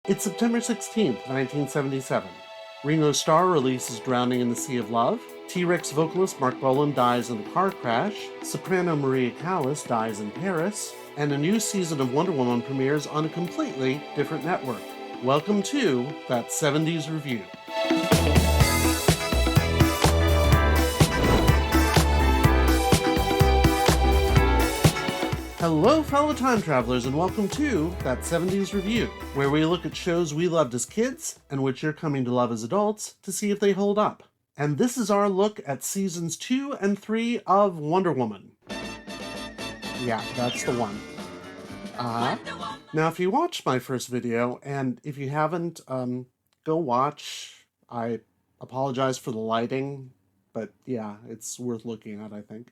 It's September 16th, 1977. Ringo Starr releases Drowning in the Sea of Love. T-Rex vocalist Mark Bolan dies in a car crash. Soprano Maria Callas dies in Paris. And a new season of Wonder Woman premieres on a completely different network. Welcome to That 70s Review. Hello, fellow time travelers, and welcome to That 70s Review, where we look at shows we loved as kids and which you're coming to love as adults to see if they hold up. And this is our look at seasons 2 and 3 of Wonder Woman. Yeah, that's the one. Now, if you watched my first video, and if you haven't, go watch. I apologize for the lighting, but yeah, it's worth looking at, I think.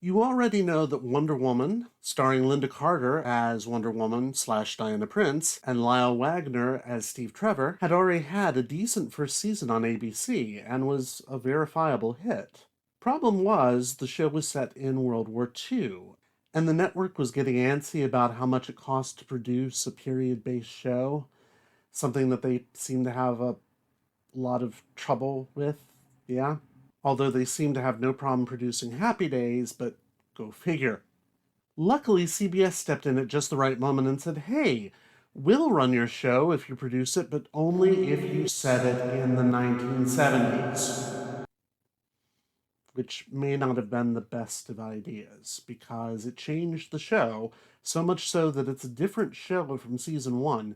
You already know that Wonder Woman, starring Lynda Carter as Wonder Woman / Diana Prince, and Lyle Waggoner as Steve Trevor, had already had a decent first season on ABC and was a verifiable hit. Problem was, the show was set in World War II, and the network was getting antsy about how much it cost to produce a period-based show, something that they seemed to have a lot of trouble with, yeah? Although they seem to have no problem producing Happy Days, but go figure. Luckily, CBS stepped in at just the right moment and said, hey, we'll run your show if you produce it, but only if you set it in the 1970s. Which may not have been the best of ideas, because it changed the show, so much so that it's a different show from season 1,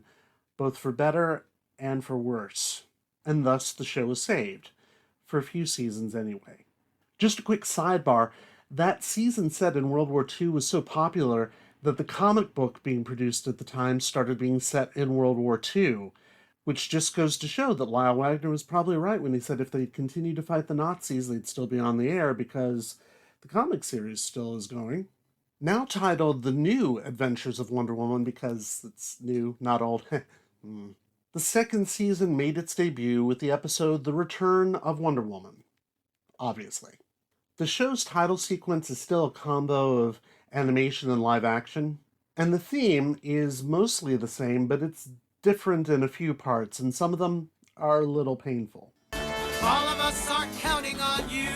both for better and for worse. And thus the show was saved. For a few seasons anyway. Just a quick sidebar, that season set in World War II was so popular that the comic book being produced at the time started being set in World War II, which just goes to show that Lyle Waggoner was probably right when he said if they'd continued to fight the Nazis, they'd still be on the air because the comic series still is going. Now titled The New Adventures of Wonder Woman because it's new, not old. The second season made its debut with the episode The Return of Wonder Woman, obviously. The show's title sequence is still a combo of animation and live action, and the theme is mostly the same, but it's different in a few parts, and some of them are a little painful. All of us are counting on you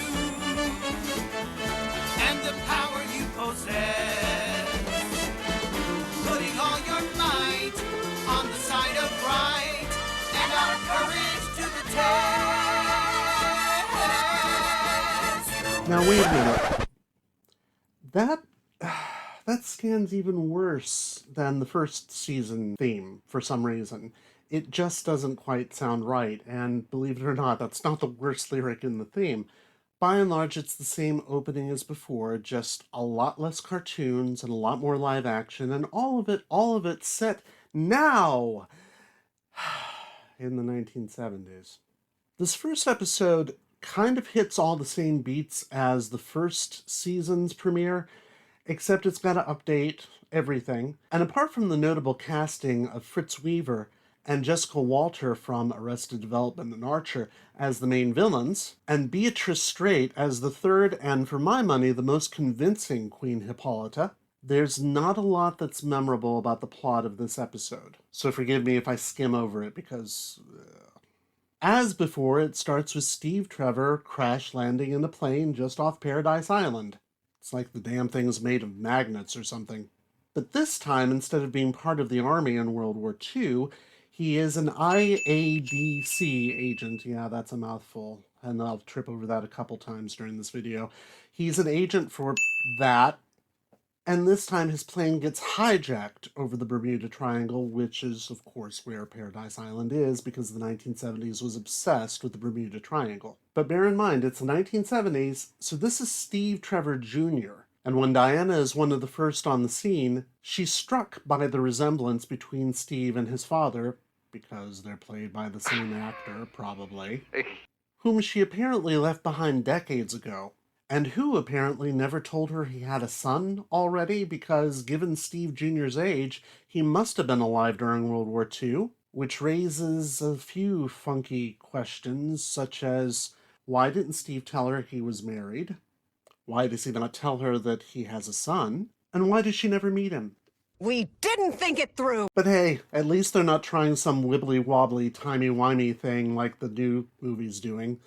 and the power you possess, putting all your might on the side of right. Now wait a minute. That scans even worse than the first season theme for some reason. It just doesn't quite sound right, and believe it or not, that's not the worst lyric in the theme. By and large, it's the same opening as before, just a lot less cartoons and a lot more live action, and all of it set now in the 1970s. This first episode kind of hits all the same beats as the first season's premiere, except it's got to update everything. And apart from the notable casting of Fritz Weaver and Jessica Walter from Arrested Development and Archer as the main villains, and Beatrice Straight as the third and, for my money, the most convincing Queen Hippolyta, there's not a lot that's memorable about the plot of this episode. So forgive me if I skim over it because... As before, it starts with Steve Trevor crash landing in a plane just off Paradise Island. It's like the damn thing's made of magnets or something. But this time, instead of being part of the army in World War II, he is an IADC agent. Yeah, that's a mouthful, and I'll trip over that a couple times during this video. He's an agent for that. And this time his plane gets hijacked over the Bermuda Triangle, which is, of course, where Paradise Island is, because the 1970s was obsessed with the Bermuda Triangle. But bear in mind, it's the 1970s, so this is Steve Trevor Jr., and when Diana is one of the first on the scene, she's struck by the resemblance between Steve and his father, because they're played by the same actor, probably, whom she apparently left behind decades ago. And who apparently never told her he had a son already, because given Steve Jr.'s age, he must have been alive during World War II, which raises a few funky questions, such as, why didn't Steve tell her he was married? Why does he not tell her that he has a son? And why does she never meet him? We didn't think it through. But hey, at least they're not trying some wibbly-wobbly, timey-wimey thing like the new movie's doing,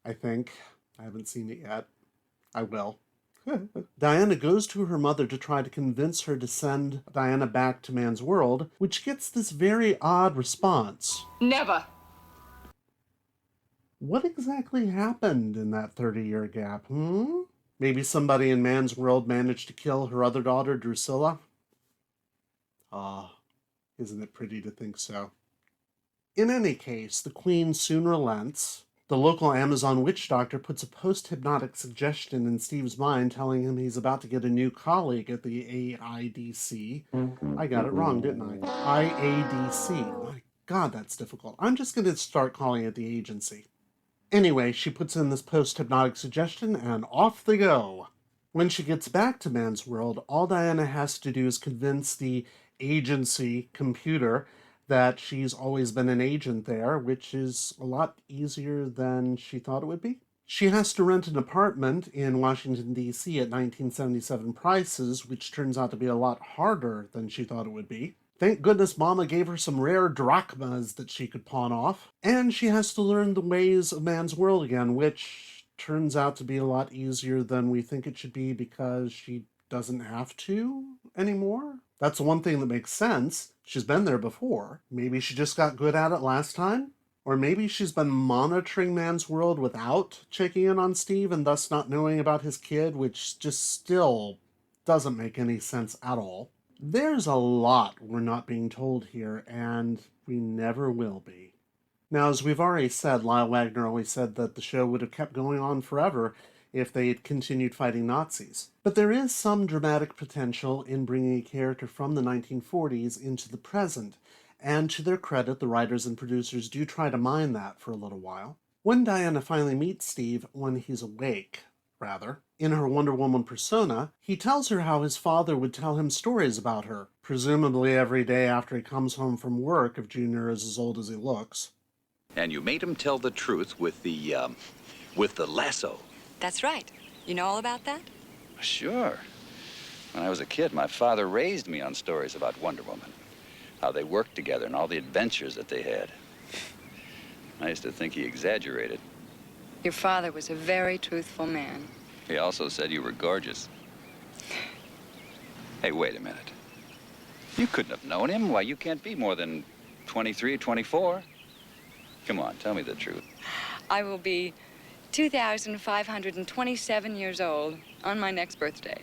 I think. I haven't seen it yet. I will. Diana goes to her mother to try to convince her to send Diana back to man's world, which gets this very odd response. Never. What exactly happened in that 30-year gap, Maybe somebody in man's world managed to kill her other daughter, Drusilla? Isn't it pretty to think so? In any case, the Queen soon relents. The local Amazon witch doctor puts a post-hypnotic suggestion in Steve's mind telling him he's about to get a new colleague at the AIDC. I got it wrong, didn't I? IADC. My God, that's difficult. I'm just going to start calling it the agency. Anyway, she puts in this post-hypnotic suggestion, and off they go. When she gets back to man's world, all Diana has to do is convince the agency computer that she's always been an agent there, which is a lot easier than she thought it would be. She has to rent an apartment in Washington, D.C. at 1977 prices, which turns out to be a lot harder than she thought it would be. Thank goodness Mama gave her some rare drachmas that she could pawn off. And she has to learn the ways of man's world again, which turns out to be a lot easier than we think it should be because she doesn't have to anymore. That's the one thing that makes sense. She's been there before. Maybe she just got good at it last time? Or maybe she's been monitoring man's world without checking in on Steve and thus not knowing about his kid, which just still doesn't make any sense at all. There's a lot we're not being told here, and we never will be. Now, as we've already said, Lyle Wagner always said that the show would have kept going on forever if they had continued fighting Nazis. But there is some dramatic potential in bringing a character from the 1940s into the present, and to their credit, the writers and producers do try to mine that for a little while. When Diana finally meets Steve, when he's awake, in her Wonder Woman persona, he tells her how his father would tell him stories about her, presumably every day after he comes home from work if Junior is as old as he looks. And you made him tell the truth with the lasso. That's right. You know all about that? Sure. When I was a kid, my father raised me on stories about Wonder Woman, how they worked together and all the adventures that they had. I used to think he exaggerated. Your father was a very truthful man. He also said you were gorgeous. Hey, wait a minute. You couldn't have known him. Why, you can't be more than 23, 24. Come on, tell me the truth. I will be 2,527 years old on my next birthday.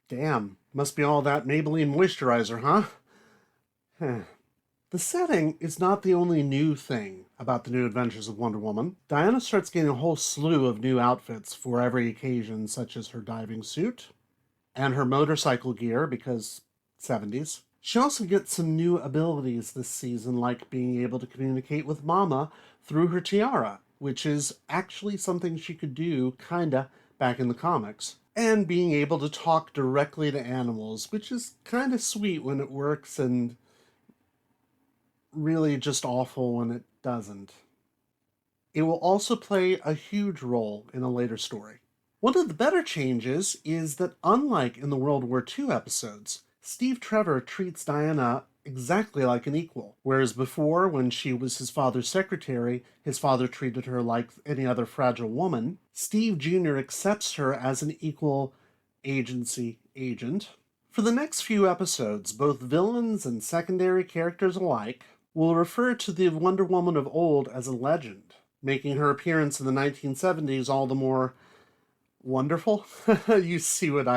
Damn, must be all that Maybelline moisturizer, huh? The setting is not the only new thing about the New Adventures of Wonder Woman. Diana starts getting a whole slew of new outfits for every occasion, such as her diving suit and her motorcycle gear, because 70s. She also gets some new abilities this season, like being able to communicate with Mama through her tiara, which is actually something she could do, kinda, back in the comics. And being able to talk directly to animals, which is kinda sweet when it works and really just awful when it doesn't. It will also play a huge role in a later story. One of the better changes is that unlike in the World War II episodes, Steve Trevor treats Diana exactly like an equal, whereas before, when she was his father's secretary, his father treated her like any other fragile woman. Steve Jr. accepts her as an equal agency agent. For the next few episodes, both villains and secondary characters alike will refer to the Wonder Woman of old as a legend, making her appearance in the 1970s all the more wonderful. You see what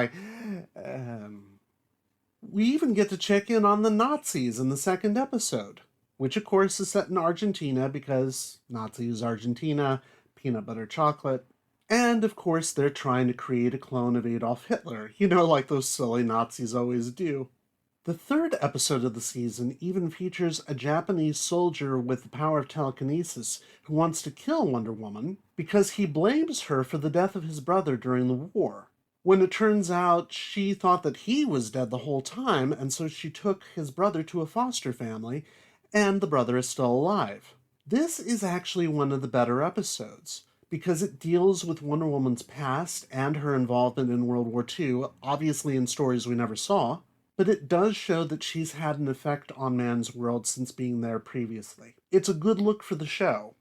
We even get to check in on the Nazis in the second episode, which of course is set in Argentina because Nazis, Argentina, peanut butter chocolate, and of course they're trying to create a clone of Adolf Hitler, like those silly Nazis always do. The third episode of the season even features a Japanese soldier with the power of telekinesis who wants to kill Wonder Woman because he blames her for the death of his brother during the war, when it turns out she thought that he was dead the whole time, and so she took his brother to a foster family, and the brother is still alive. This is actually one of the better episodes, because it deals with Wonder Woman's past and her involvement in World War II, obviously in stories we never saw. but it does show that she's had an effect on man's world since being there previously. It's a good look for the show.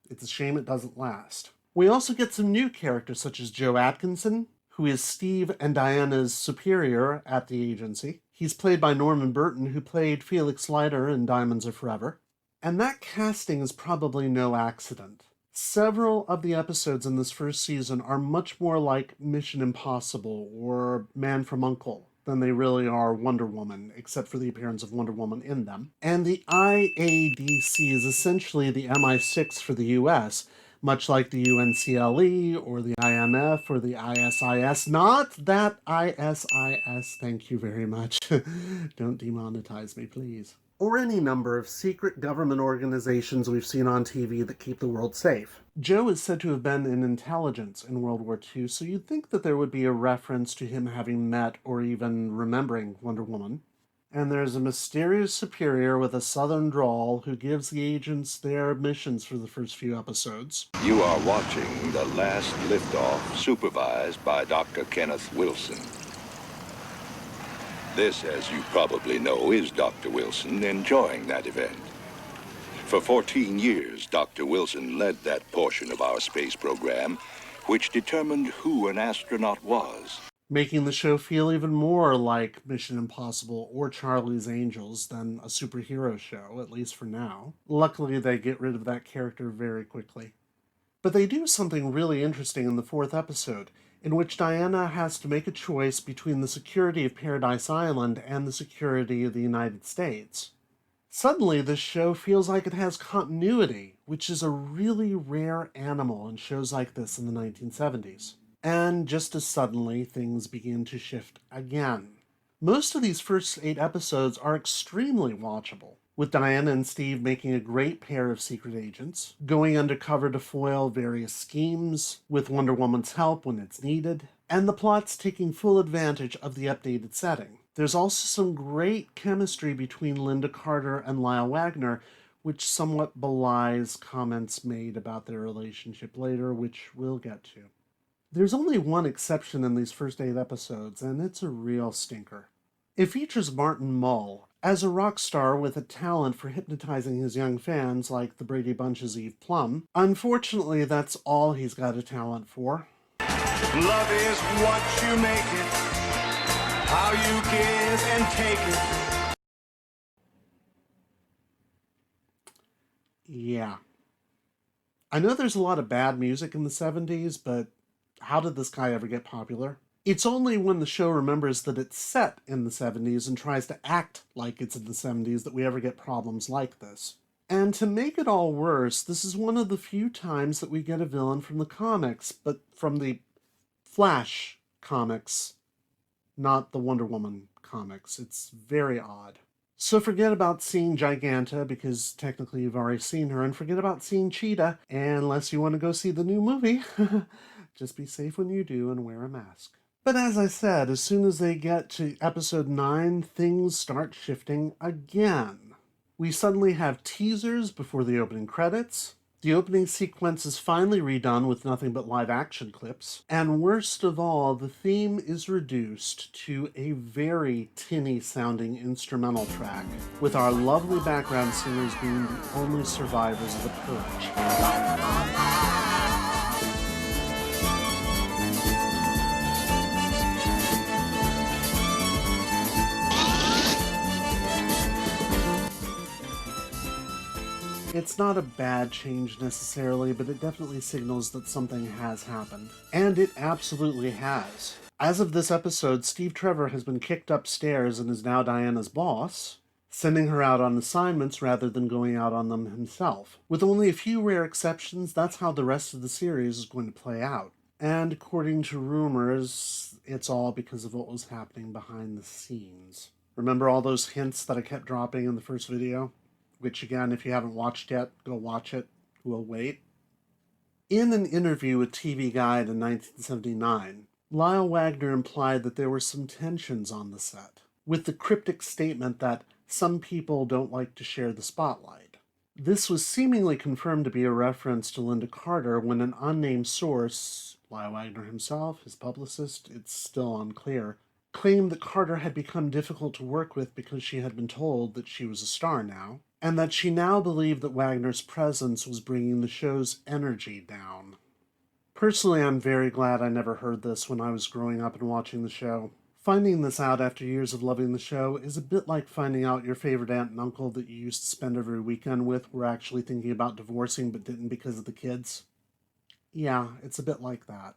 It's a shame it doesn't last. We also get some new characters such as Joe Atkinson, who is Steve and Diana's superior at the agency. He's played by Norman Burton, who played Felix Leiter in Diamonds Are Forever. And that casting is probably no accident. Several of the episodes in this first season are much more like Mission Impossible or Man from U.N.C.L.E. than they really are Wonder Woman, except for the appearance of Wonder Woman in them. And the IADC is essentially the MI6 for the US, much like the UNCLE or the IMF or the ISIS. Not that ISIS, thank you very much. Don't demonetize me, please. Or any number of secret government organizations we've seen on TV that keep the world safe. Joe is said to have been in intelligence in World War II, so you'd think that there would be a reference to him having met or even remembering Wonder Woman. And there's a mysterious superior with a southern drawl who gives the agents their missions for the first few episodes. You are watching the last liftoff, supervised by Dr. Kenneth Wilson. This, as you probably know, is Dr. Wilson enjoying that event. For 14 years, Dr. Wilson led that portion of our space program which determined who an astronaut was. Making the show feel even more like Mission Impossible or Charlie's Angels than a superhero show, at least for now. Luckily, they get rid of that character very quickly. But they do something really interesting in the fourth episode, in which Diana has to make a choice between the security of Paradise Island and the security of the United States. Suddenly, this show feels like it has continuity, which is a really rare animal in shows like this in the 1970s. And just as suddenly, things begin to shift again. Most of these first 8 episodes are extremely watchable, with Diana and Steve making a great pair of secret agents, going undercover to foil various schemes, with Wonder Woman's help when it's needed, and the plots taking full advantage of the updated setting. There's also some great chemistry between Lynda Carter and Lyle Wagner, which somewhat belies comments made about their relationship later, which we'll get to. There's only one exception in these first 8 episodes, and it's a real stinker. It features Martin Mull as a rock star with a talent for hypnotizing his young fans like the Brady Bunch's Eve Plum. Unfortunately, that's all he's got a talent for. Love is what you make it, how you give and take it. Yeah. I know there's a lot of bad music in the 70s, but how did this guy ever get popular? It's only when the show remembers that it's set in the 70s and tries to act like it's in the 70s that we ever get problems like this. And to make it all worse, this is one of the few times that we get a villain from the comics, but from the Flash comics, not the Wonder Woman comics. It's very odd. So forget about seeing Giganta, because technically you've already seen her, and forget about seeing Cheetah, unless you want to go see the new movie. Just be safe when you do and wear a mask. But as I said, as soon as they get to episode 9, things start shifting again. We suddenly have teasers before the opening credits. The opening sequence is finally redone with nothing but live action clips. And worst of all, the theme is reduced to a very tinny sounding instrumental track, with our lovely background singers being the only survivors of the purge. It's not a bad change necessarily, but it definitely signals that something has happened. And it absolutely has. As of this episode, Steve Trevor has been kicked upstairs and is now Diana's boss, sending her out on assignments rather than going out on them himself. With only a few rare exceptions, that's how the rest of the series is going to play out. And according to rumors, it's all because of what was happening behind the scenes. Remember all those hints that I kept dropping in the first video? Which again, if you haven't watched yet, go watch it. We'll wait. In an interview with TV Guide in 1979, Lyle Wagner implied that there were some tensions on the set, with the cryptic statement that some people don't like to share the spotlight. This was seemingly confirmed to be a reference to Lynda Carter when an unnamed source, Lyle Wagner himself, his publicist, it's still unclear, claimed that Carter had become difficult to work with because she had been told that she was a star now, and that she now believed that Wagner's presence was bringing the show's energy down. Personally, I'm very glad I never heard this when I was growing up and watching the show. Finding this out after years of loving the show is a bit like finding out your favorite aunt and uncle that you used to spend every weekend with were actually thinking about divorcing but didn't because of the kids. Yeah, it's a bit like that.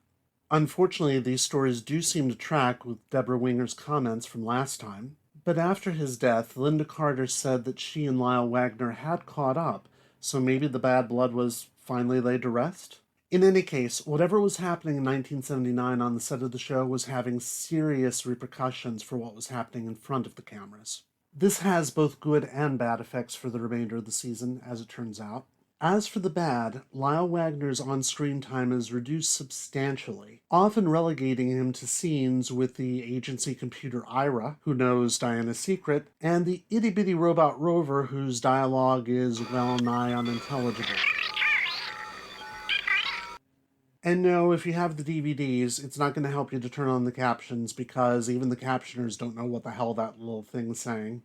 Unfortunately, these stories do seem to track with Deborah Winger's comments from last time, but after his death, Lynda Carter said that she and Lyle Wagner had caught up, so maybe the bad blood was finally laid to rest? In any case, whatever was happening in 1979 on the set of the show was having serious repercussions for what was happening in front of the cameras. This has both good and bad effects for the remainder of the season, as it turns out. As for the bad, Lyle Wagner's on-screen time is reduced substantially, often relegating him to scenes with the agency computer Ira, who knows Diana's secret, and the itty-bitty robot Rover, whose dialogue is well-nigh unintelligible. And no, if you have the DVDs, it's not going to help you to turn on the captions, because even the captioners don't know what the hell that little thing's saying.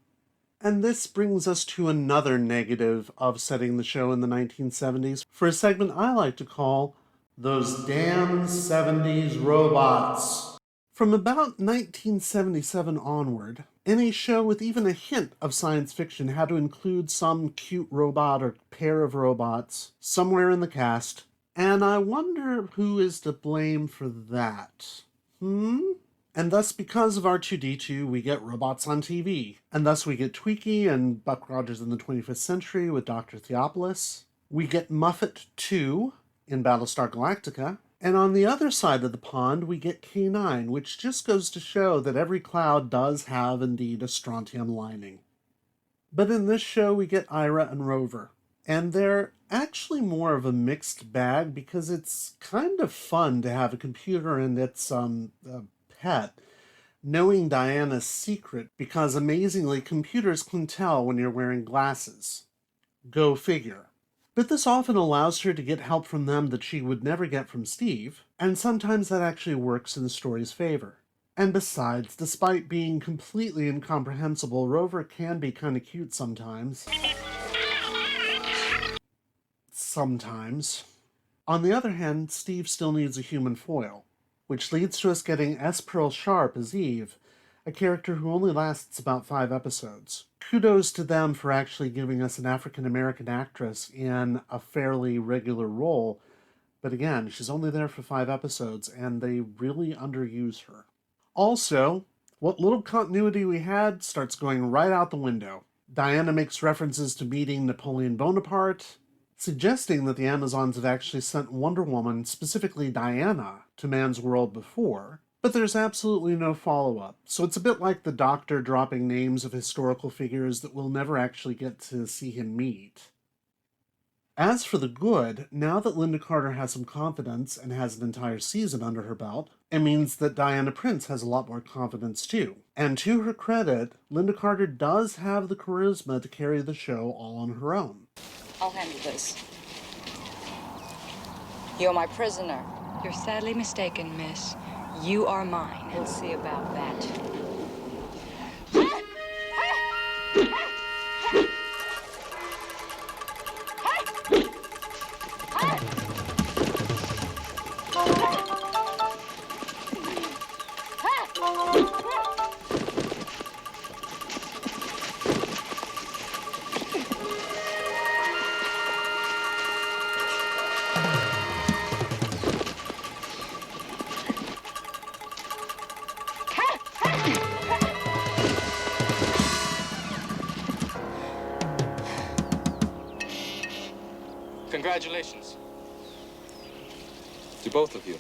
And this brings us to another negative of setting the show in the 1970s for a segment I like to call Those Damn 70s Robots. From about 1977 onward, any show with even a hint of science fiction had to include some cute robot or pair of robots somewhere in the cast, and I wonder who is to blame for that. And thus, because of R2-D2, we get robots on TV. And thus we get Tweaky and Buck Rogers in the 25th Century with Dr. Theopolis. We get Muffet 2 in Battlestar Galactica. And on the other side of the pond, we get K9, which just goes to show that every cloud does have, indeed, a strontium lining. But in this show, we get Ira and Rover. And they're actually more of a mixed bag because it's kind of fun to have a computer and its, pet knowing Diana's secret, because amazingly computers can tell when you're wearing glasses. Go figure. But this often allows her to get help from them that she would never get from Steve, and sometimes that actually works in the story's favor. And besides, despite being completely incomprehensible, Rover can be kind of cute sometimes. Sometimes. On the other hand, Steve still needs a human foil, which leads to us getting S. Pearl Sharp as Eve, a character who only lasts about 5 episodes. Kudos to them for actually giving us an African-American actress in a fairly regular role, but again, she's only there for 5 episodes, and they really underuse her. Also, what little continuity we had starts going right out the window. Diana makes references to meeting Napoleon Bonaparte, suggesting that the Amazons had actually sent Wonder Woman, specifically Diana, to man's world before, but there's absolutely no follow-up, so it's a bit like the Doctor dropping names of historical figures that we'll never actually get to see him meet. As for the good, now that Lynda Carter has some confidence and has an entire season under her belt, it means that Diana Prince has a lot more confidence too. And to her credit, Lynda Carter does have the charisma to carry the show all on her own. I'll handle this. You're my prisoner. You're sadly mistaken, miss. You are mine. We'll see about that. Congratulations to both of you.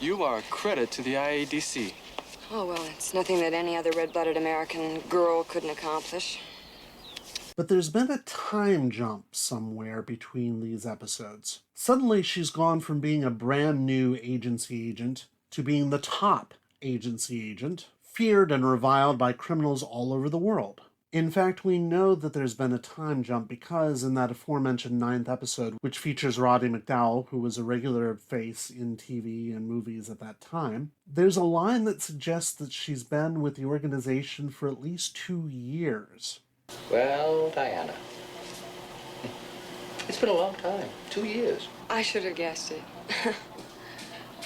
You are a credit to the IADC. Oh, well, it's nothing that any other red-blooded American girl couldn't accomplish. But there's been a time jump somewhere between these episodes. Suddenly she's gone from being a brand new agency agent to being the top agency agent, feared and reviled by criminals all over the world. In fact, we know that there's been a time jump because in that aforementioned 9th episode, which features Roddy McDowall, who was a regular face in TV and movies at that time, there's a line that suggests that she's been with the organization for at least 2 years. Well, Diana, it's been a long time, 2 years. I should have guessed it.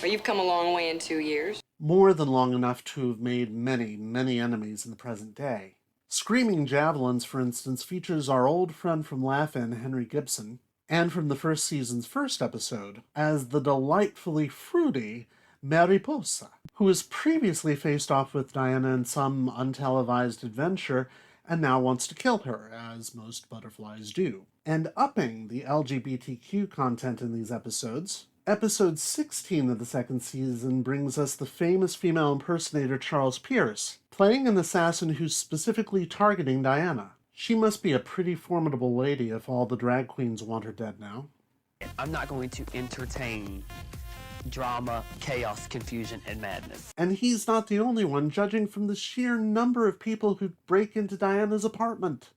Well, you've come a long way in 2 years. More than long enough to have made many, many enemies in the present day. Screaming Javelins, for instance, features our old friend from Laugh-In, Henry Gibson, and from the first season's first episode, as the delightfully fruity Mariposa, who has previously faced off with Diana in some untelevised adventure and now wants to kill her, as most butterflies do. And upping the LGBTQ content in these episodes, Episode 16 of the second season brings us the famous female impersonator Charles Pierce, playing an assassin who's specifically targeting Diana. She must be a pretty formidable lady if all the drag queens want her dead now. I'm not going to entertain drama, chaos, confusion, and madness. And he's not the only one, judging from the sheer number of people who break into Diana's apartment.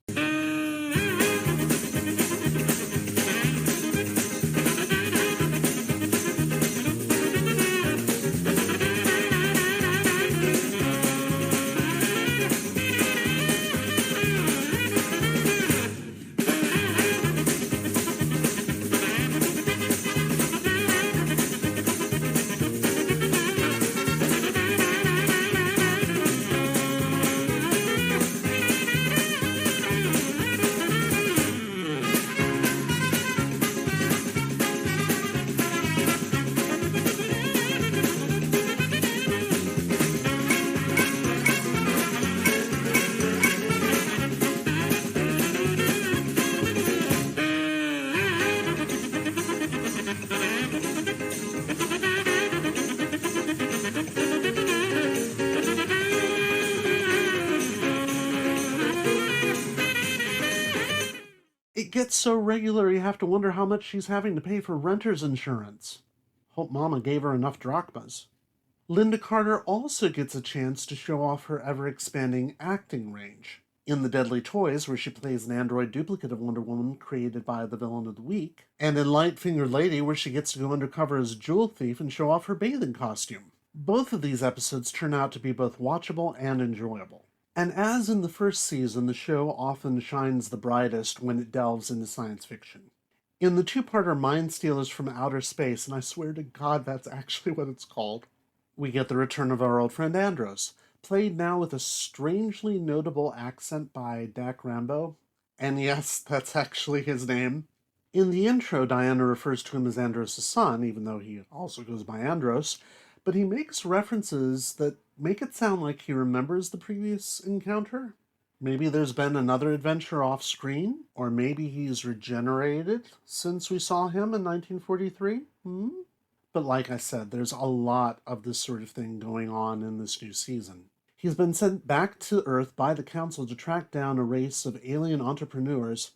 It gets so regular you have to wonder how much she's having to pay for renter's insurance. Hope Mama gave her enough drachmas. Lynda Carter also gets a chance to show off her ever-expanding acting range. In The Deadly Toys, where she plays an android duplicate of Wonder Woman created by the Villain of the Week, and in Light-Fingered Lady, where she gets to go undercover as a jewel thief and show off her bathing costume. Both of these episodes turn out to be both watchable and enjoyable. And as in the first season, the show often shines the brightest when it delves into science fiction. In the two-parter Mind Stealers from Outer Space, and I swear to God that's actually what it's called, we get the return of our old friend Andros, played now with a strangely notable accent by Dak Rambo. And yes, that's actually his name. In the intro, Diana refers to him as Andros' son, even though he also goes by Andros, but he makes references that make it sound like he remembers the previous encounter. Maybe there's been another adventure off-screen, or maybe he's regenerated since we saw him in 1943. But like I said, there's a lot of this sort of thing going on in this new season. He's been sent back to Earth by the Council to track down a race of alien entrepreneurs.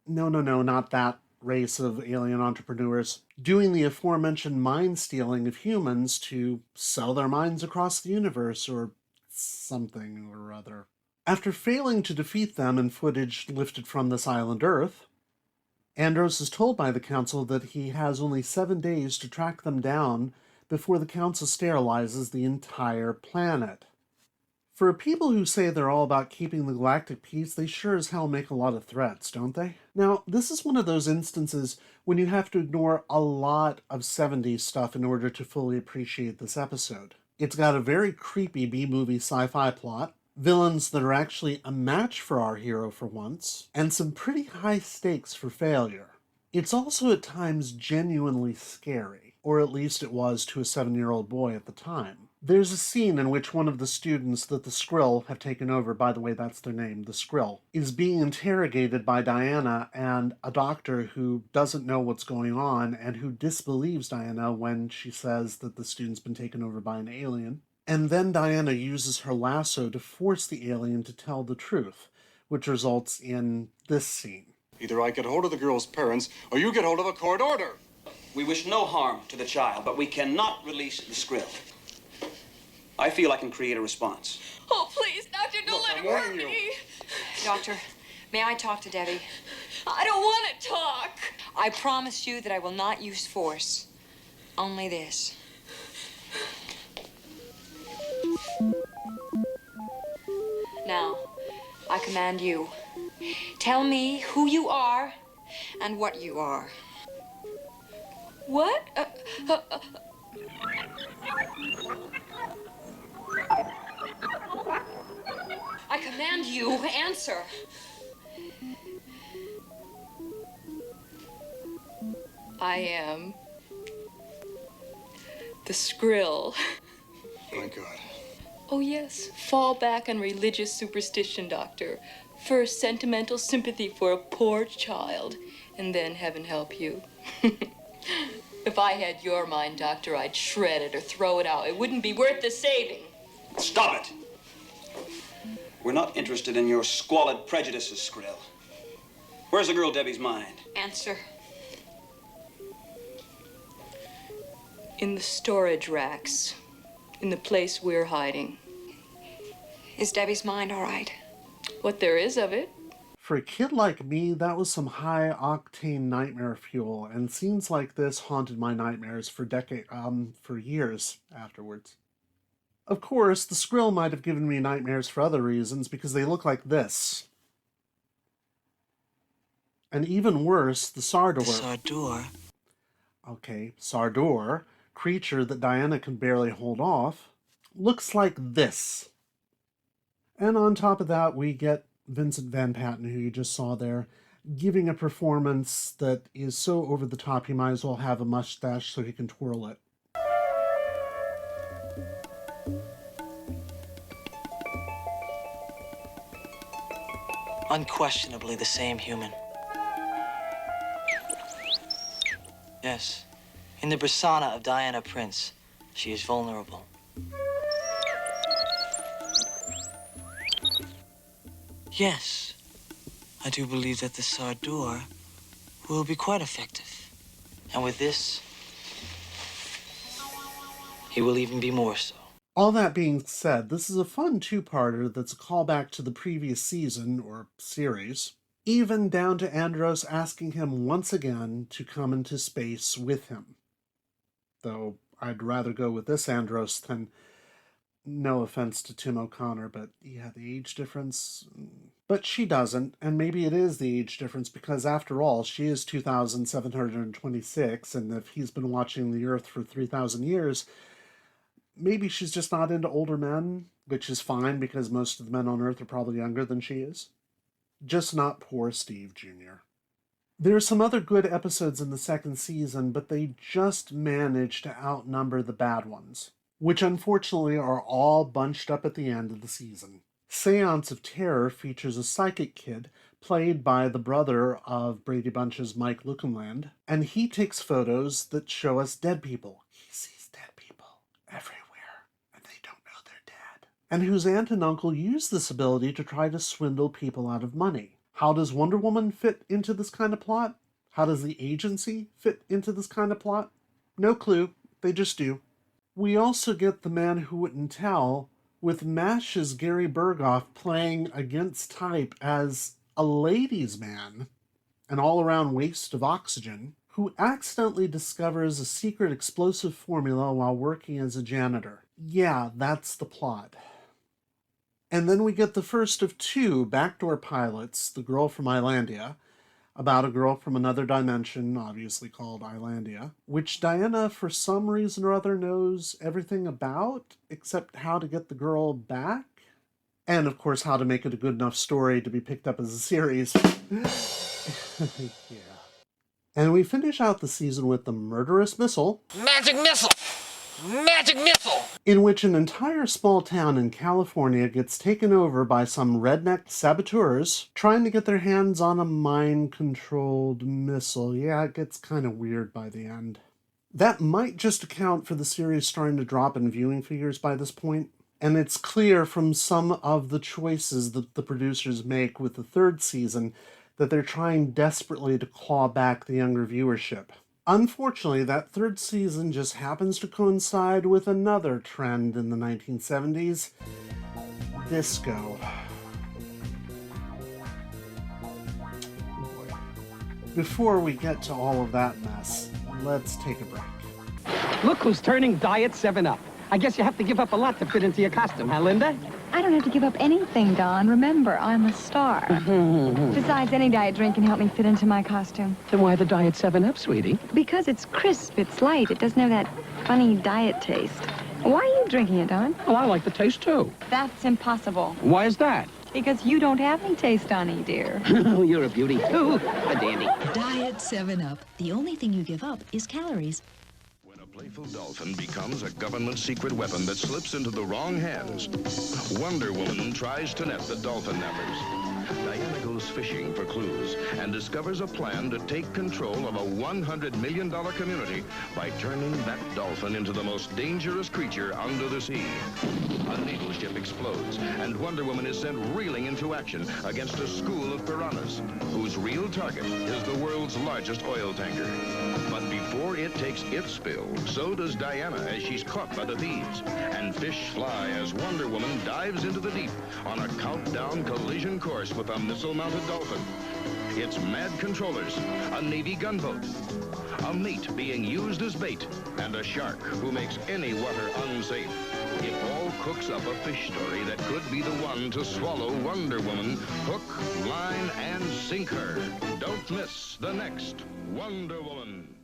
No, not that race of alien entrepreneurs, doing the aforementioned mind stealing of humans to sell their minds across the universe, or something or other. After failing to defeat them in footage lifted from this island Earth, Andros is told by the Council that he has only 7 days to track them down before the Council sterilizes the entire planet. For people who say they're all about keeping the galactic peace, they sure as hell make a lot of threats, don't they? Now, this is one of those instances when you have to ignore a lot of 70s stuff in order to fully appreciate this episode. It's got a very creepy B-movie sci-fi plot, villains that are actually a match for our hero for once, and some pretty high stakes for failure. It's also at times genuinely scary, or at least it was to a 7-year-old boy at the time. There's a scene in which one of the students that the Skrill have taken over, by the way, that's their name, the Skrill, is being interrogated by Diana and a doctor who doesn't know what's going on and who disbelieves Diana when she says that the student's been taken over by an alien. And then Diana uses her lasso to force the alien to tell the truth, which results in this scene. Either I get hold of the girl's parents, or you get hold of a court order. We wish no harm to the child, but we cannot release the Skrill. I feel I can create a response. Oh, please, Doctor, don't let him hurt me. Doctor, may I talk to Debbie? I don't want to talk. I promise you that I will not use force. Only this. Now, I command you. Tell me who you are and what you are. What? I command you, answer. I am the Skrill. Thank God. Oh, yes. Fall back on religious superstition, Doctor. First, sentimental sympathy for a poor child, and then heaven help you. If I had your mind, Doctor, I'd shred it or throw it out. It wouldn't be worth the saving. Stop it! We're not interested in your squalid prejudices, Skrill. Where's the girl Debbie's mind? Answer. In the storage racks. In the place we're hiding. Is Debbie's mind all right? What there is of it. For a kid like me, that was some high-octane nightmare fuel, and scenes like this haunted my nightmares for years afterwards. Of course, the Skrill might have given me nightmares for other reasons, because they look like this. And even worse, the Sardor. Sardor? Okay, Sardor, creature that Diana can barely hold off, looks like this. And on top of that, we get Vincent Van Patten, who you just saw there, giving a performance that is so over the top he might as well have a mustache so he can twirl it. Unquestionably the same human. Yes. In the persona of Diana Prince, she is vulnerable. Yes. I do believe that the Sardor will be quite effective. And with this, he will even be more so. All that being said, this is a fun two-parter that's a callback to the previous season, or series, even down to Andros asking him once again to come into space with him. Though I'd rather go with this Andros than, no offense to Tim O'Connor, but yeah, the age difference. But she doesn't, and maybe it is the age difference because after all, she is 2,726, and if he's been watching the Earth for 3,000 years, maybe she's just not into older men, which is fine because most of the men on Earth are probably younger than she is. Just not poor Steve Jr. There are some other good episodes in the second season, but they just manage to outnumber the bad ones, which unfortunately are all bunched up at the end of the season. Seance of Terror features a psychic kid played by the brother of Brady Bunch's Mike Lukenland, and he takes photos that show us dead people. He sees dead people everywhere, and they don't know they're dead. And whose aunt and uncle use this ability to try to swindle people out of money. How does Wonder Woman fit into this kind of plot? How does the agency fit into this kind of plot? No clue. They just do. We also get The Man Who Wouldn't Tell, with MASH's Gary Berghoff playing against type as a ladies' man, an all-around waste of oxygen, who accidentally discovers a secret explosive formula while working as a janitor. Yeah, that's the plot. And then we get the first of two backdoor pilots, The Girl from Islandia, about a girl from another dimension, obviously called Islandia, which Diana, for some reason or other, knows everything about, except how to get the girl back. And, of course, how to make it a good enough story to be picked up as a series. Yeah. And we finish out the season with the Murderous Missile. Magic missile! Magic missile! In which an entire small town in California gets taken over by some redneck saboteurs trying to get their hands on a mind-controlled missile. Yeah, it gets kind of weird by the end. That might just account for the series starting to drop in viewing figures by this point. And it's clear from some of the choices that the producers make with the third season that they're trying desperately to claw back the younger viewership. Unfortunately, that third season just happens to coincide with another trend in the 1970s, disco. Before we get to all of that mess, let's take a break. Look who's turning Diet 7-Up. I guess you have to give up a lot to fit into your costume, huh, Linda? I don't have to give up anything, Don. Remember, I'm a star. Besides, any diet drink can help me fit into my costume. Then why the Diet 7-Up, sweetie? Because it's crisp, it's light, it doesn't have that funny diet taste. Why are you drinking it, Don? Well, I like the taste, too. That's impossible. Why is that? Because you don't have any taste, Donnie, dear. Oh, you're a beauty. Ooh, a dandy. Diet 7-Up. The only thing you give up is calories. When a playful dolphin becomes a government secret weapon that slips into the wrong hands, Wonder Woman tries to net the dolphin nappers. Diana goes fishing for clues and discovers a plan to take control of a $100 million community by turning that dolphin into the most dangerous creature under the sea. A naval ship explodes, and Wonder Woman is sent reeling into action against a school of piranhas, whose real target is the world's largest oil tanker. But before it takes its spill, so does Diana as she's caught by the thieves. And fish fly as Wonder Woman dives into the deep on a countdown collision course with a missile-mounted dolphin. It's mad controllers, a Navy gunboat, a mate being used as bait, and a shark who makes any water unsafe. It all cooks up a fish story that could be the one to swallow Wonder Woman, hook, line, and sinker. Don't miss the next Wonder Woman.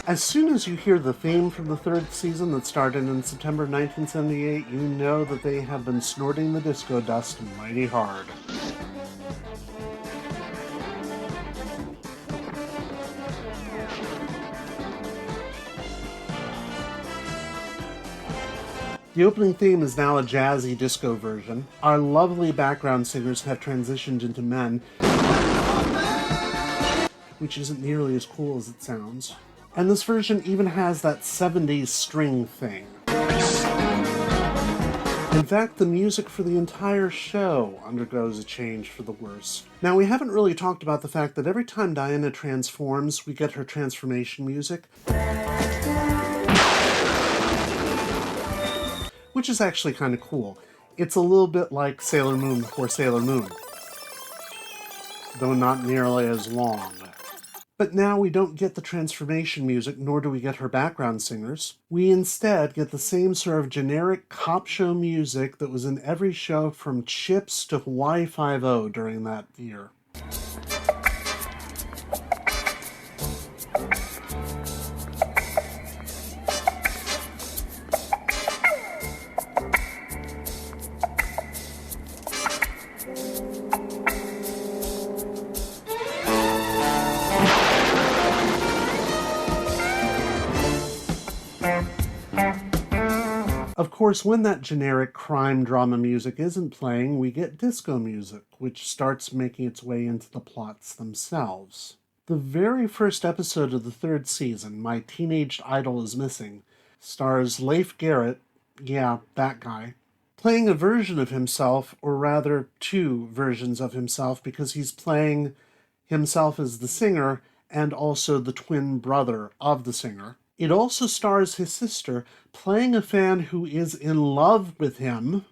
As soon as you hear the theme from the third season that started in September 1978, you know that they have been snorting the disco dust mighty hard. The opening theme is now a jazzy disco version. Our lovely background singers have transitioned into men, which isn't nearly as cool as it sounds. And this version even has that 70s string thing. In fact, the music for the entire show undergoes a change for the worse. Now, we haven't really talked about the fact that every time Diana transforms, we get her transformation music, which is actually kind of cool. It's a little bit like Sailor Moon before Sailor Moon, though not nearly as long. But now we don't get the transformation music, nor do we get her background singers. We instead get the same sort of generic cop show music that was in every show from Chips to Hawaii Five-0 during that year. Of course, when that generic crime drama music isn't playing, we get disco music, which starts making its way into the plots themselves. The very first episode of the third season, My Teenage Idol is Missing, stars Leif Garrett, yeah, that guy, playing a version of himself, or rather two versions of himself, because he's playing himself as the singer and also the twin brother of the singer. It also stars his sister playing a fan who is in love with him,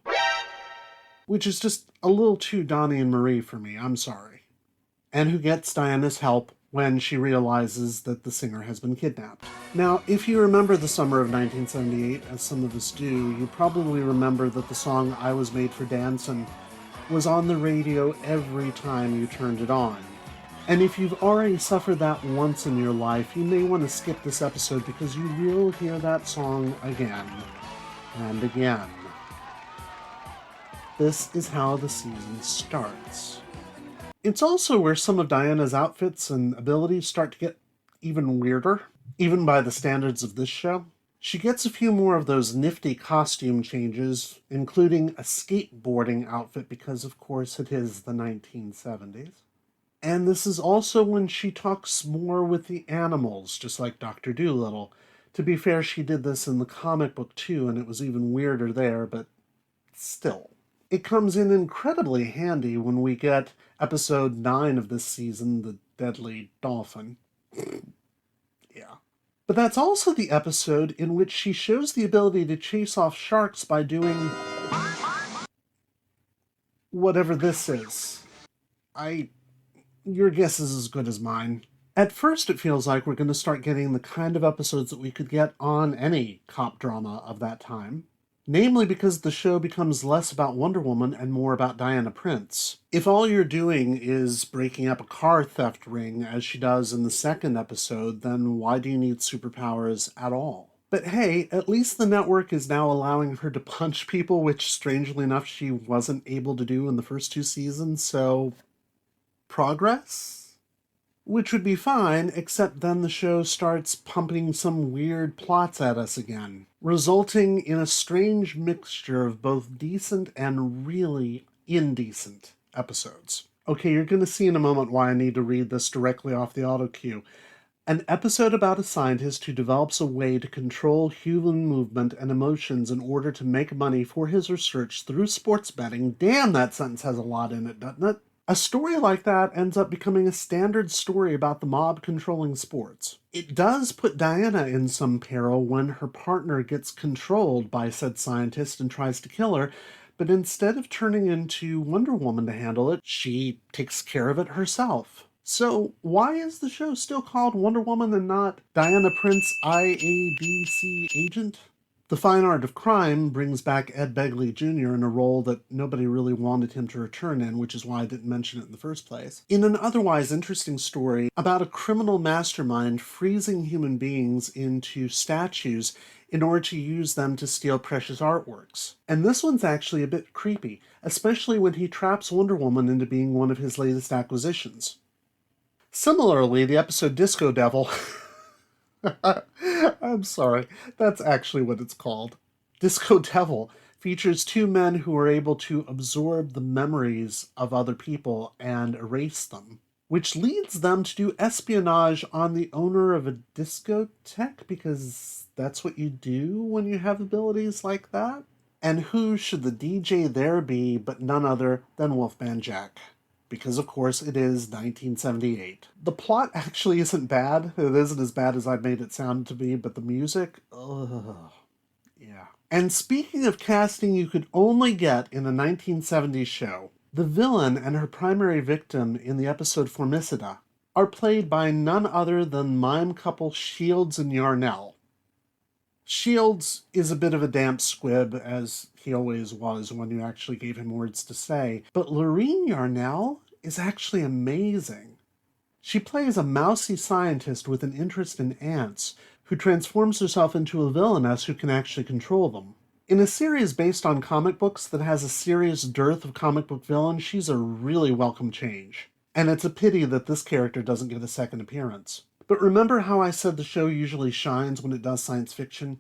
which is just a little too Donnie and Marie for me, I'm sorry. And who gets Diana's help when she realizes that the singer has been kidnapped. Now, if you remember the summer of 1978, as some of us do, you probably remember that the song I Was Made for Dancin' was on the radio every time you turned it on. And if you've already suffered that once in your life, you may want to skip this episode because you will hear that song again and again. This is how the season starts. It's also where some of Diana's outfits and abilities start to get even weirder, even by the standards of this show. She gets a few more of those nifty costume changes, including a skateboarding outfit because, of course, it is the 1970s. And this is also when she talks more with the animals, just like Dr. Dolittle. To be fair, she did this in the comic book too, and it was even weirder there, but still. It comes in incredibly handy when we get episode 9 of this season, The Deadly Dolphin. Yeah. But that's also the episode in which she shows the ability to chase off sharks by doing whatever this is. Your guess is as good as mine. At first, it feels like we're going to start getting the kind of episodes that we could get on any cop drama of that time. Namely because the show becomes less about Wonder Woman and more about Diana Prince. If all you're doing is breaking up a car theft ring, as she does in the second episode, then why do you need superpowers at all? But hey, at least the network is now allowing her to punch people, which strangely enough she wasn't able to do in the first 2 seasons, so progress? Which would be fine, except then the show starts pumping some weird plots at us again, resulting in a strange mixture of both decent and really indecent episodes. Okay, you're going to see in a moment why I need to read this directly off the auto cue. An episode about a scientist who develops a way to control human movement and emotions in order to make money for his research through sports betting. Damn, that sentence has a lot in it, doesn't it? A story like that ends up becoming a standard story about the mob controlling sports. It does put Diana in some peril when her partner gets controlled by said scientist and tries to kill her, but instead of turning into Wonder Woman to handle it, she takes care of it herself. So why is the show still called Wonder Woman and not Diana Prince IADC Agent? The Fine Art of Crime brings back Ed Begley Jr. in a role that nobody really wanted him to return in, which is why I didn't mention it in the first place. In an otherwise interesting story about a criminal mastermind freezing human beings into statues in order to use them to steal precious artworks. And this one's actually a bit creepy, especially when he traps Wonder Woman into being one of his latest acquisitions. Similarly, the episode Disco Devil... I'm sorry, that's actually what it's called. Disco Devil features 2 men who are able to absorb the memories of other people and erase them, which leads them to do espionage on the owner of a discotheque, because that's what you do when you have abilities like that. And who should the DJ there be but none other than Wolfman Jack? Because, of course, it is 1978. The plot actually isn't bad. It isn't as bad as I've made it sound to be, but the music, ugh, yeah. And speaking of casting you could only get in a 1970s show, the villain and her primary victim in the episode Formicida are played by none other than mime couple Shields and Yarnell. Shields is a bit of a damp squib, as he always was when you actually gave him words to say, but Lorene Yarnell is actually amazing. She plays a mousy scientist with an interest in ants, who transforms herself into a villainess who can actually control them. In a series based on comic books that has a serious dearth of comic book villains, she's a really welcome change. And it's a pity that this character doesn't get a second appearance. But remember how I said the show usually shines when it does science fiction?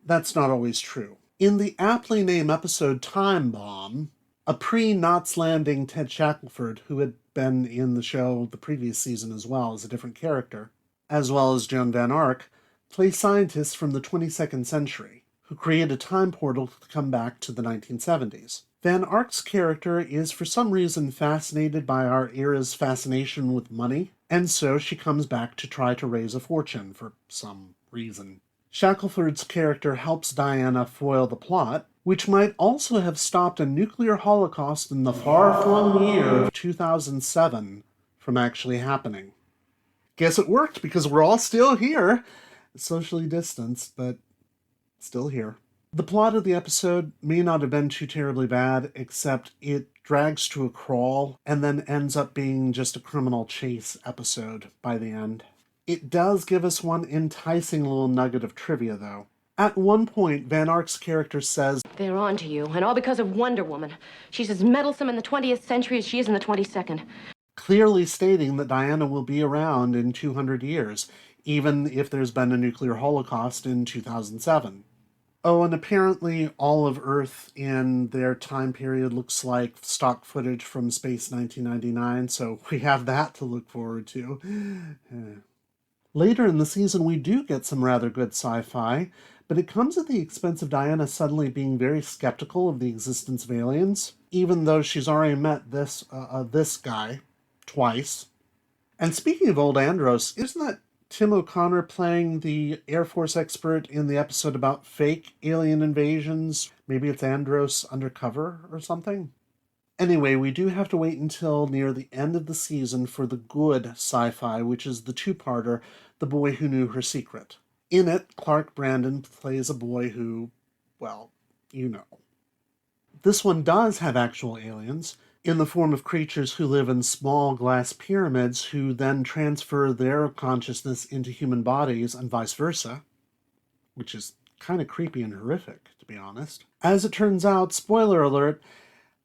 That's not always true. In the aptly named episode Time Bomb, a pre-Knots Landing Ted Shackelford, who had been in the show the previous season as well as a different character, as well as Joan Van Ark, play scientists from the 22nd century, who create a time portal to come back to the 1970s. Van Ark's character is for some reason fascinated by our era's fascination with money, and so she comes back to try to raise a fortune for some reason. Shackelford's character helps Diana foil the plot, which might also have stopped a nuclear holocaust in the far-flung year of 2007 from actually happening. Guess it worked, because we're all still here. Socially distanced, but still here. The plot of the episode may not have been too terribly bad, except it drags to a crawl and then ends up being just a criminal chase episode by the end. It does give us one enticing little nugget of trivia, though. At one point, Van Ark's character says, "They're on to you, and all because of Wonder Woman. She's as meddlesome in the 20th century as she is in the 22nd. Clearly stating that Diana will be around in 200 years, even if there's been a nuclear holocaust in 2007. Oh, and apparently all of Earth in their time period looks like stock footage from Space 1999, so we have that to look forward to. Later in the season, we do get some rather good sci-fi, but it comes at the expense of Diana suddenly being very skeptical of the existence of aliens, even though she's already met this guy twice. And speaking of old Andros, isn't that Tim O'Connor playing the Air Force expert in the episode about fake alien invasions? Maybe it's Andros undercover or something? Anyway, we do have to wait until near the end of the season for the good sci-fi, which is the two-parter, The Boy Who Knew Her Secret. In it, Clark Brandon plays a boy who, well, you know. This one does have actual aliens, in the form of creatures who live in small glass pyramids who then transfer their consciousness into human bodies and vice versa, which is kind of creepy and horrific, to be honest. As it turns out, spoiler alert,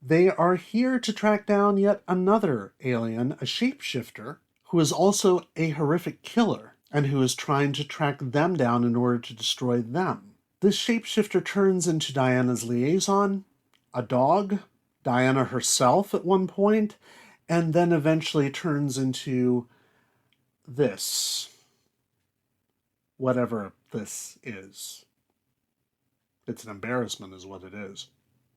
they are here to track down yet another alien, a shapeshifter, who is also a horrific killer, and who is trying to track them down in order to destroy them. This shapeshifter turns into Diana's liaison, a dog, Diana herself at one point, and then eventually turns into this. Whatever this is. It's an embarrassment is what it is.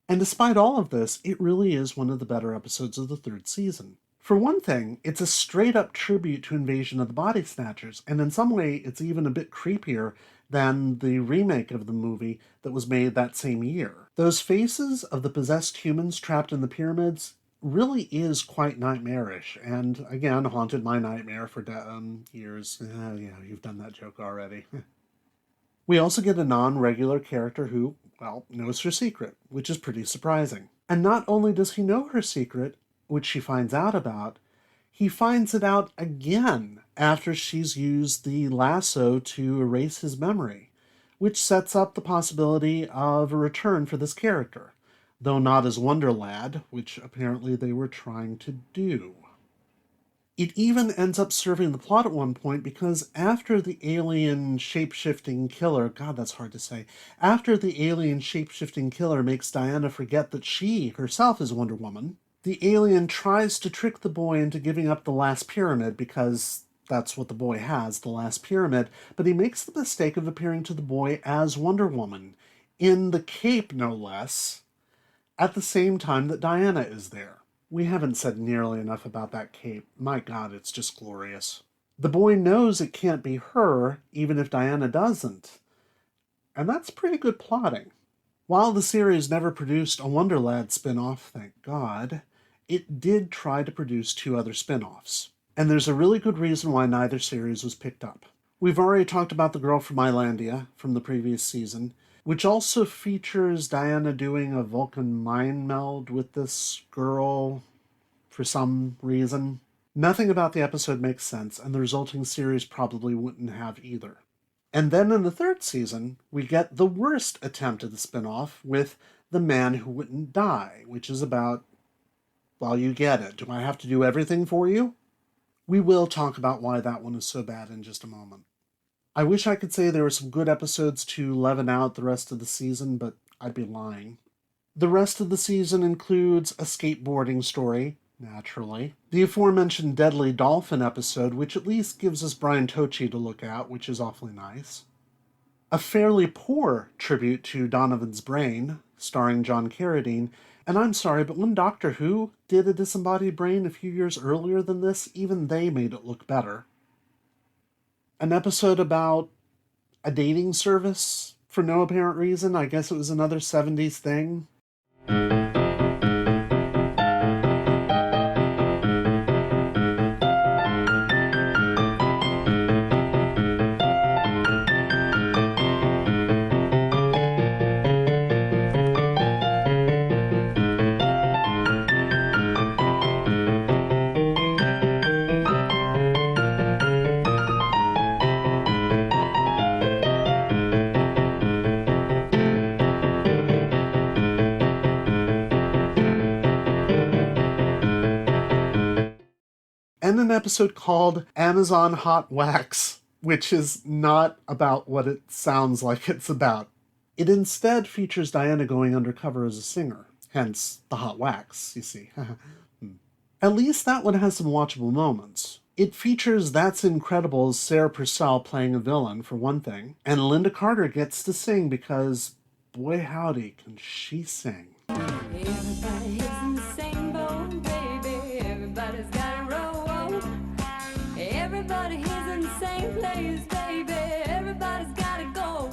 And despite all of this, it really is one of the better episodes of the third season. For one thing, it's a straight-up tribute to Invasion of the Body Snatchers, and in some way it's even a bit creepier than the remake of the movie that was made that same year. Those faces of the possessed humans trapped in the pyramids really is quite nightmarish, and again, haunted my nightmare for years. Yeah, you've done that joke already. We also get a non-regular character who, well, knows her secret, which is pretty surprising. And not only does he know her secret, which she finds out about, he finds it out again after she's used the lasso to erase his memory, which sets up the possibility of a return for this character, though not as Wonder Lad, which apparently they were trying to do. It even ends up serving the plot at one point because after the alien shape-shifting killer, God, that's hard to say, after the alien shape-shifting killer makes Diana forget that she herself is Wonder Woman, the alien tries to trick the boy into giving up the last pyramid because that's what the boy has, the last pyramid, but he makes the mistake of appearing to the boy as Wonder Woman, in the cape no less, at the same time that Diana is there. We haven't said nearly enough about that cape. My God, it's just glorious. The boy knows it can't be her, even if Diana doesn't. And that's pretty good plotting. While the series never produced a Wonder Lad spin-off, thank God, it did try to produce 2 other spin-offs. And there's a really good reason why neither series was picked up. We've already talked about the girl from Islandia from the previous season, which also features Diana doing a Vulcan mind meld with this girl for some reason. Nothing about the episode makes sense, and the resulting series probably wouldn't have either. And then in the third season, we get the worst attempt at the spin-off with The Man Who Wouldn't Die, which is about, well, you get it. Do I have to do everything for you? We will talk about why that one is so bad in just a moment. I wish I could say there were some good episodes to leaven out the rest of the season, but I'd be lying. The rest of the season includes a skateboarding story, naturally, the aforementioned Deadly Dolphin episode, which at least gives us Brian Tochi to look at, which is awfully nice. A fairly poor tribute to Donovan's Brain, starring John Carradine, and I'm sorry, but when Doctor Who did a disembodied brain a few years earlier than this, even they made it look better. An episode about a dating service for no apparent reason. I guess it was another 70s thing. And an episode called Amazon Hot Wax, which is not about what it sounds like it's about. It instead features Diana going undercover as a singer, hence the hot wax, you see. At least that one has some watchable moments. It features That's Incredible's Sarah Purcell playing a villain, for one thing, and Lynda Carter gets to sing because, boy howdy, can she sing. Everybody is in the same boat, baby. Everybody's got a row. Everybody is in the same place, baby. Everybody's got to go.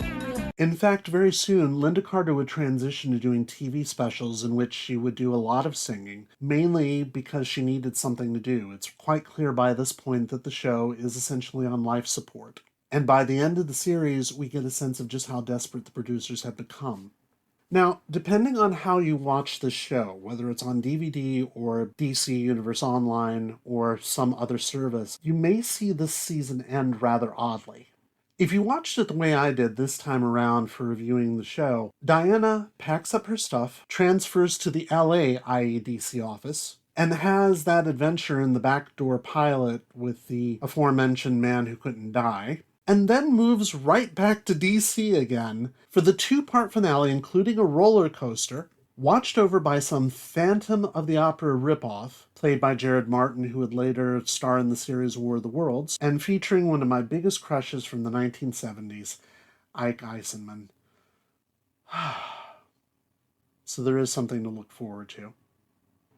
In fact, very soon, Lynda Carter would transition to doing TV specials in which she would do a lot of singing, mainly because she needed something to do. It's quite clear by this point that the show is essentially on life support. And by the end of the series, we get a sense of just how desperate the producers have become. Now, depending on how you watch the show, whether it's on DVD or DC Universe Online or some other service, you may see this season end rather oddly. If you watched it the way I did this time around for reviewing the show, Diana packs up her stuff, transfers to the LA IADC office, and has that adventure in the backdoor pilot with the aforementioned man who couldn't die, and then moves right back to DC again for the two-part finale, including a roller coaster, watched over by some Phantom of the Opera ripoff, played by Jared Martin, who would later star in the series War of the Worlds, and featuring one of my biggest crushes from the 1970s, Ike Eisenman. So there is something to look forward to.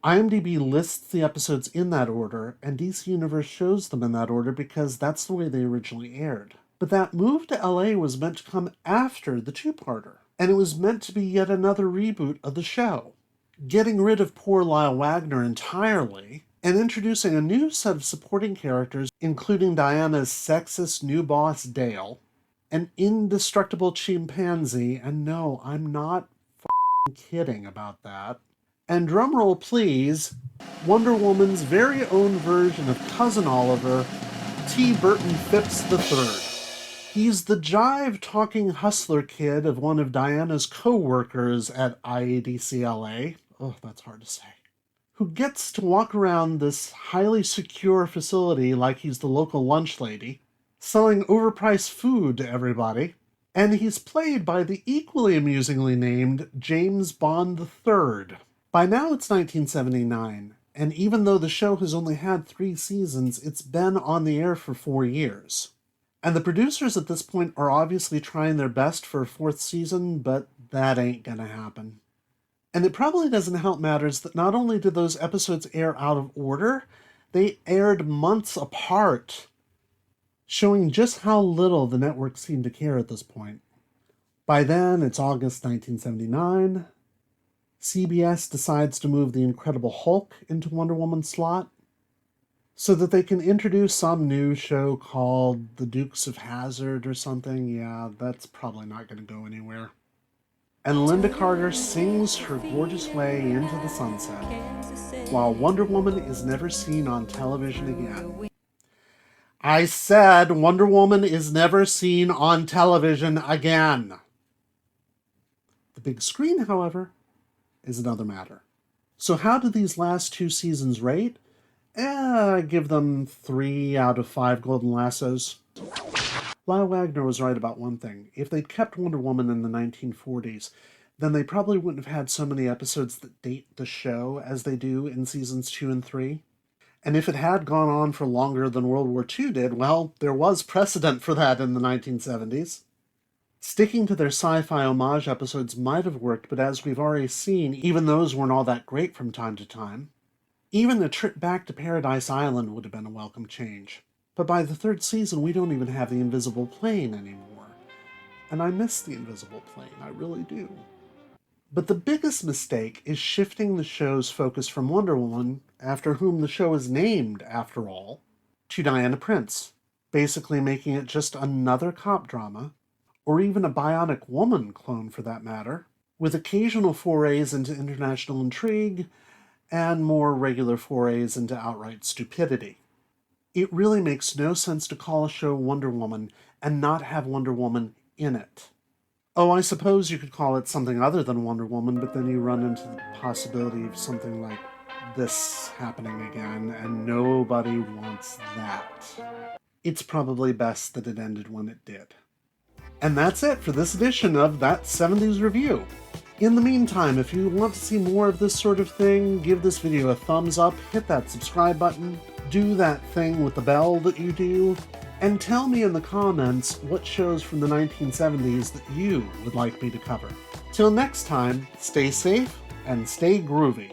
IMDb lists the episodes in that order, and DC Universe shows them in that order because that's the way they originally aired. But that move to LA was meant to come after the two-parter, and it was meant to be yet another reboot of the show, getting rid of poor Lyle Wagner entirely, and introducing a new set of supporting characters, including Diana's sexist new boss Dale, an indestructible chimpanzee, and no, I'm not kidding about that, and drumroll please, Wonder Woman's very own version of Cousin Oliver, T. Burton Phipps III. He's the jive-talking hustler kid of one of Diana's co-workers at IADC LA. Oh, that's hard to say. Who gets to walk around this highly secure facility like he's the local lunch lady, selling overpriced food to everybody. And he's played by the equally amusingly named James Bond III. By now it's 1979, and even though the show has only had 3 seasons, it's been on the air for 4 years. And the producers at this point are obviously trying their best for a 4th season, but that ain't gonna happen. And it probably doesn't help matters that not only did those episodes air out of order, they aired months apart, showing just how little the network seemed to care at this point. By then, it's August 1979. CBS decides to move the Incredible Hulk into Wonder Woman's slot so that they can introduce some new show called The Dukes of Hazzard or something. Yeah, that's probably not going to go anywhere. And Lynda Carter sings her gorgeous way into the sunset, while Wonder Woman is never seen on television again. I said Wonder Woman is never seen on television again. The big screen, however, is another matter. So how do these last 2 seasons rate? I give them 3 out of 5 golden lassos. Lyle Wagner was right about one thing. If they'd kept Wonder Woman in the 1940s, then they probably wouldn't have had so many episodes that date the show as they do in seasons 2 and 3. And if it had gone on for longer than World War II did, well, there was precedent for that in the 1970s. Sticking to their sci-fi homage episodes might have worked, but as we've already seen, even those weren't all that great from time to time. Even a trip back to Paradise Island would have been a welcome change. But by the 3rd season, we don't even have the invisible plane anymore. And I miss the invisible plane, I really do. But the biggest mistake is shifting the show's focus from Wonder Woman, after whom the show is named, after all, to Diana Prince, basically making it just another cop drama, or even a Bionic Woman clone for that matter, with occasional forays into international intrigue, and more regular forays into outright stupidity. It really makes no sense to call a show Wonder Woman and not have Wonder Woman in it. Oh, I suppose you could call it something other than Wonder Woman, but then you run into the possibility of something like this happening again, and nobody wants that. It's probably best that it ended when it did. And that's it for this edition of That 70s Review. In the meantime, if you want to see more of this sort of thing, give this video a thumbs up, hit that subscribe button, do that thing with the bell that you do, and tell me in the comments what shows from the 1970s that you would like me to cover. Till next time, stay safe and stay groovy.